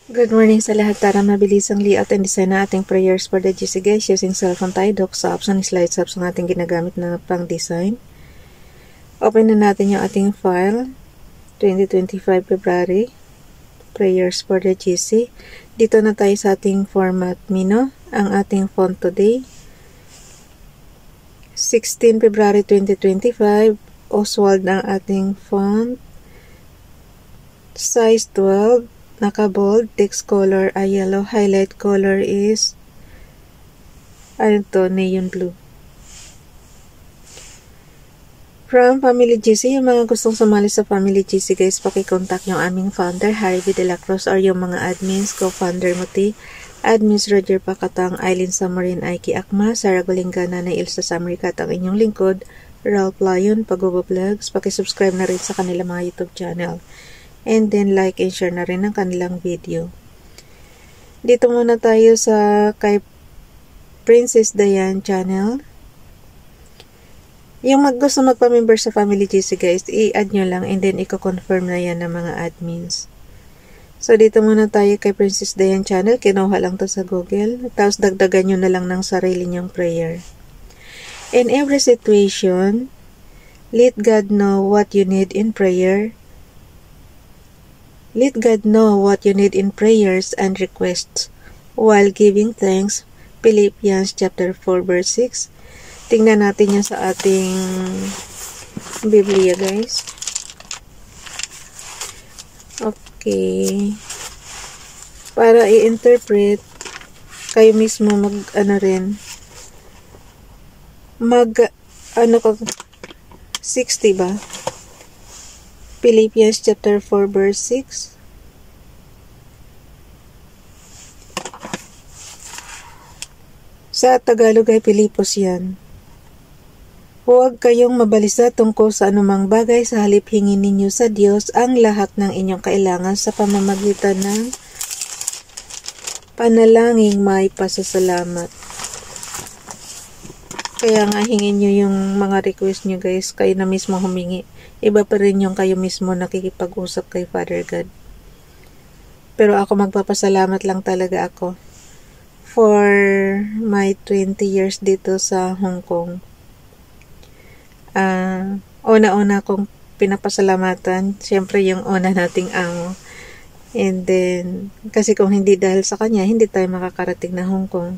Good morning sa lahat. Tara mabilisang layout and design na ating prayers for the GC guys using cellphone tayo. Docs apps and slides apps ang ating ginagamit na pang design. Open na natin yung ating file. 2025 February. Prayers for the GC. Dito na tayo sa ating format mino. Ang ating font today. 16 February 2025. Oswald ang ating font. Size 12. Naka-bold, text color ay yellow, highlight color is neon blue. From Family GC, yung mga gustong sumali sa Family GC guys, pakicontact yung aming founder, Harry V. De La Cruz, or yung mga admins, co-founder Muti, admins Roger Pacatang, Eileen Samarin, Aiki Akma, Sarah Golingana, na Ilsa Samrikat, ang inyong lingkod, Ralph Lion, Pagogo Vlogs, pakisubscribe na rin sa kanila mga YouTube channel. And then like and share na rin ang kanilang video. Dito muna tayo sa kay Princess Diane channel. Yung gusto magpa-member sa Family GC guys, i-add nyo lang and then i-confirm na yan ng mga admins. So dito muna tayo kay Princess Diane channel. Kinuha lang to sa Google. Tapos dagdagan nyo na lang ng sarili nyong prayer. In every situation, let God know what you need in prayer. Let God know what you need in prayers and requests while giving thanks. Philippians chapter 4 verse 6. Tingnan natin yan sa ating Biblia guys. Okay. Para i-interpret, kayo mismo mag 60 ba? Philippians chapter 4 verse 6. Sa Tagalog ay Pilipos yan. Huwag kayong mabalisa tungkol sa anumang bagay, sa halip hingin ninyo sa Diyos ang lahat ng inyong kailangan sa pamamagitan ng panalangin may pasasalamat. Kaya nga hingin nyo yung mga request nyo guys, kayo na mismo humingi. Iba pa rin yung kayo mismo nakikipag-usap kay Father God. Pero ako magpapasalamat lang talaga ako for my 20 years dito sa Hong Kong. Una-una kong pinapasalamatan, syempre yung una nating amo. And then, kasi kung hindi dahil sa kanya, hindi tayo makakarating na Hong Kong.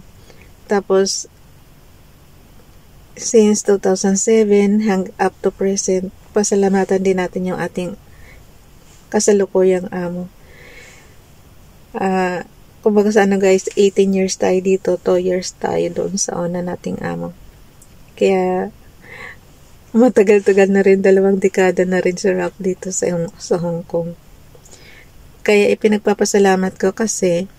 Tapos, since 2007 up to present, pasalamatan din natin yung ating kasalukuyang amo. Kumbaga sa guys, 18 years tayo dito, 2 years tayo doon sa una nating amo. Kaya matagal-tagal na rin, 2 dekada na rin si Rock dito sa Hong Kong. Kaya ipinagpapasalamat ko kasi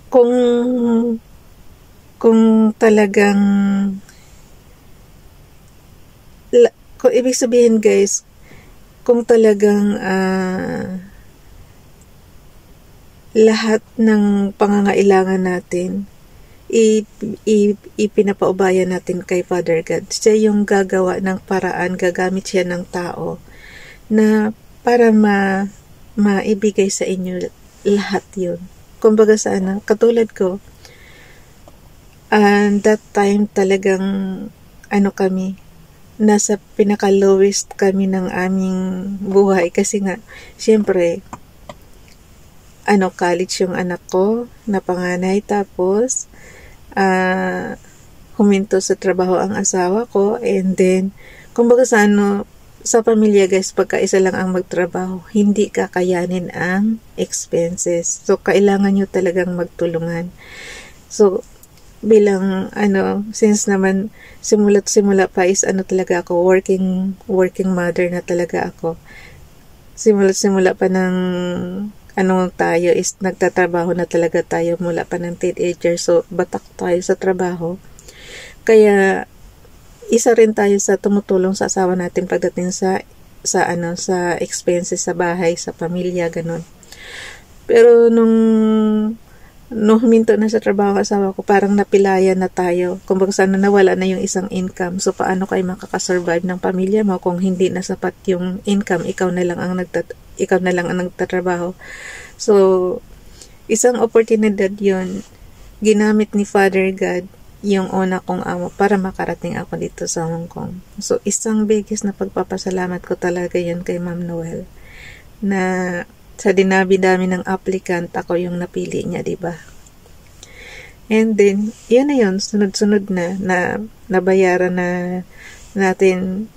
kung talagang kung ibig sabihin guys, kung talagang lahat ng pangangailangan natin ipinapaubayan natin kay Father God. Siya yung gagawa ng paraan, gagamit siya ng tao na para maibigay sa inyo lahat yun. Kumbaga katulad ko, and that time talagang kami, nasa pinaka-lowest kami ng aming buhay kasi nga, syempre, college yung anak ko, na panganay, tapos, huminto sa trabaho ang asawa ko, and then, kumbaga sa pamilya guys, pagka isa lang ang magtrabaho, hindi kakayanin ang expenses. So, kailangan nyo talagang magtulungan. So, bilang since naman simula pa is talaga ako, working mother na talaga ako. Simula pa ng tayo is nagtatrabaho na talaga tayo mula pa ng teenager. So batak tayo sa trabaho. Kaya isa rin tayo sa tumutulong sa asawa natin pagdating sa expenses sa bahay, sa pamilya, ganun. Pero nung huminto na sa trabaho ang asawa ko, parang napilayan na tayo. Kumbaga nawala na yung isang income. So, paano kayo makakasurvive ng pamilya mo kung hindi na sapat yung income? Ikaw na lang ang ikaw na lang ang nagtatrabaho. So, isang oportunidad yun, ginamit ni Father God yung una kong amo para makarating ako dito sa Hong Kong. So, isang biggest na pagpapasalamat ko talaga yun kay Ma'am Noel, na sa dinabi-dami ng applicant, ako yung napili niya, diba? And then, yun na yun, sunod-sunod na nabayaran na natin.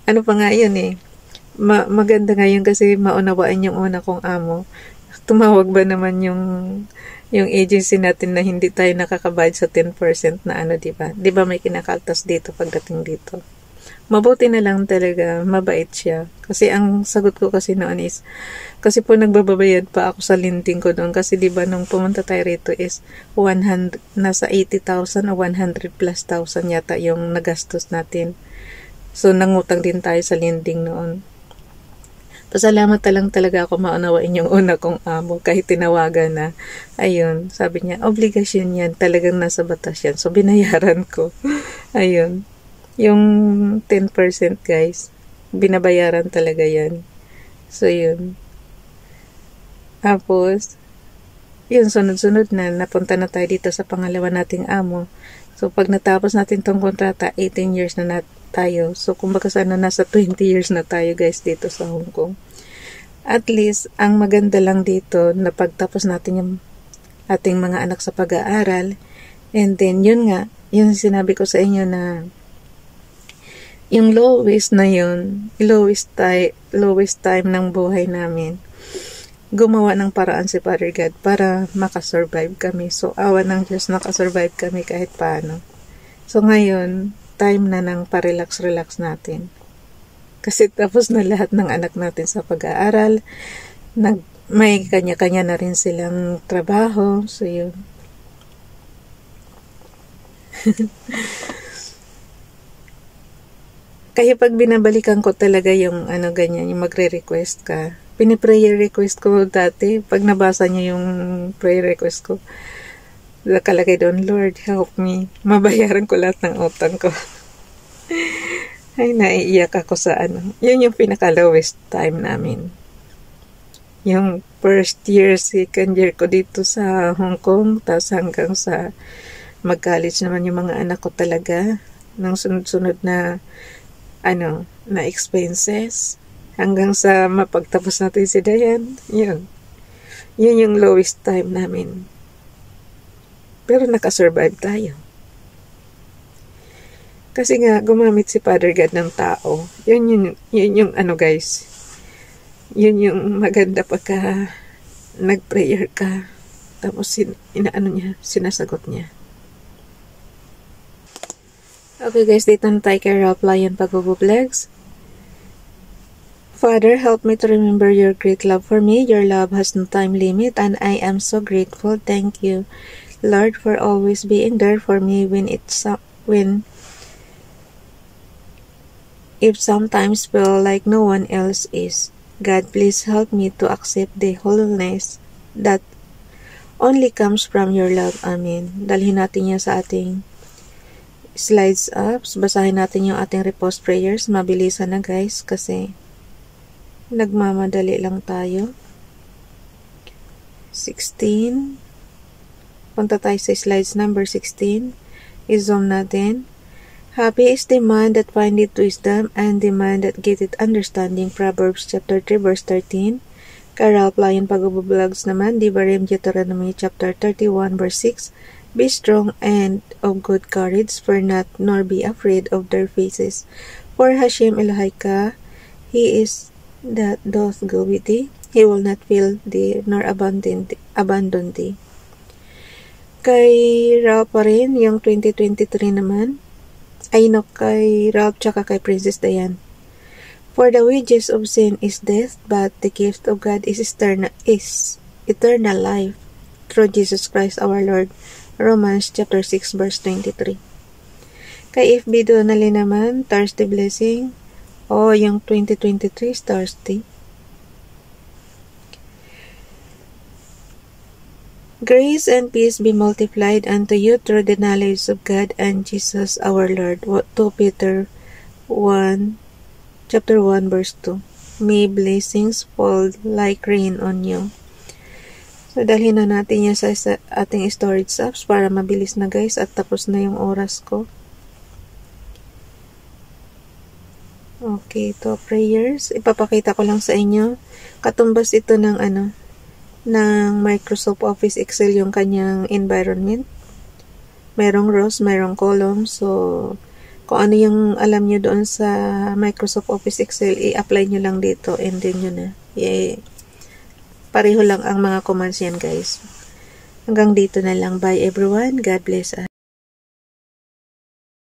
Ano pa nga yun eh, maganda ngayon kasi maunawaan yung una kong amo. Tumawag ba naman yung agency natin na hindi tayo nakakabayad sa 10% na ano, diba? Diba may kinakaltas dito pagdating dito? Mabuti na lang talaga, mabait siya. Kasi ang sagot ko kasi noon is, kasi po nagbabayad pa ako sa linting ko doon. Kasi diba nung pumunta tayo rito is, nasa 80,000 o 100 plus thousand yata yung nagastos natin. So, nangutang din tayo sa lending noon. Pasalamat na lang talaga ako maunawain yung una kong amo kahit tinawagan na. Ayun, sabi niya, obligasyon yan. Talagang nasa batas yan. So, binayaran ko. Ayun. Yung 10% guys, binabayaran talaga yan. So, yun. Tapos, yun, sunod-sunod na. Napunta na tayo dito sa pangalawa nating amo. So, pag natapos natin tong kontrata, 18 years na tayo. So, kumbaga sana nasa 20 years na tayo guys dito sa Hong Kong. At least, ang maganda lang dito na pagtapos natin yung ating mga anak sa pag-aaral. And then, yun nga, yun sinabi ko sa inyo na yung lowest na yun, lowest time ng buhay namin, gumawa ng paraan si Father God para makasurvive kami. So, awa ng Diyos, nakasurvive kami kahit paano. So, ngayon, time na ng pa-relax natin. Kasi tapos na lahat ng anak natin sa pag-aaral. May kanya-kanya na rin silang trabaho. So, yun. Kaya pag binabalikan ko talaga yung ano ganyan, yung magre-request ka. Pini-prayer request ko dati. Pag nabasa niyo yung prayer request ko, nakalagay doon, Lord, help me. Mabayaran ko lahat ng utang ko. Ay, naiiyak ako sa ano. Yun yung pinaka-lowest time namin. Yung first year, second year ko dito sa Hong Kong, tapos hanggang sa mag-college naman yung mga anak ko talaga. Nang sunod-sunod na na expenses. Hanggang sa mapagtapos natin si Dayan. Yun yung lowest time namin. Pero nakasurvive tayo. Kasi nga, gumamit si Father God ng tao. Yun yung ano guys. Yun yung maganda pagka nag-prayer ka. Tapos sinasagot niya. Okay guys, dito na tayo kay Ralph Lion Pag-vlogs. Father, help me to remember your great love for me. Your love has no time limit and I am so grateful. Thank you, Lord, for always being there for me if sometimes feel like no one else is. God, please help me to accept the wholeness that only comes from your love. Amen. Dalhin natin yan sa ating slides up. Basahin natin yung ating repost prayers. Mabilisan na guys kasi nagmamadali lang tayo. 16. Punta tayo sa slides number 16. I-zoom natin. Happy is the man that findeth wisdom and the man that getteth understanding. Proverbs chapter 3 verse 13. Kay Ralph Lion Pag-vlogs naman, Devarim Deuteronomy chapter 31 verse 6. Be strong and of good courage, fear not, nor be afraid of their faces. For Hashem Elohika, He is that doth go with thee. He will not fail thee, nor abandon thee. Kay Ralph pa rin, yung 2023 naman, kay Ralph tsaka kay Princess Diane. For the wages of sin is death, but the gift of God is eternal life through Jesus Christ our Lord. Romans chapter 6 verse 23. Kay FB Donnelly naman, Thursday Blessing. Yung 2023 is Thursday. Grace and peace be multiplied unto you through the knowledge of God and Jesus our Lord. 2 Peter 1 chapter 1 verse 2. May blessings fall like rain on you. So, dalhin na natin yan sa ating storage apps para mabilis na guys at tapos na yung oras ko. Okay, ito prayers. Ipapakita ko lang sa inyo. Katumbas ito ng ng Microsoft Office Excel yung kanyang environment. Merong rows, merong columns. So, kung ano yung alam nyo doon sa Microsoft Office Excel, i-apply nyo lang dito and then yun na. Pareho lang ang mga commands yan guys. Hanggang dito na lang. Bye everyone. God bless us.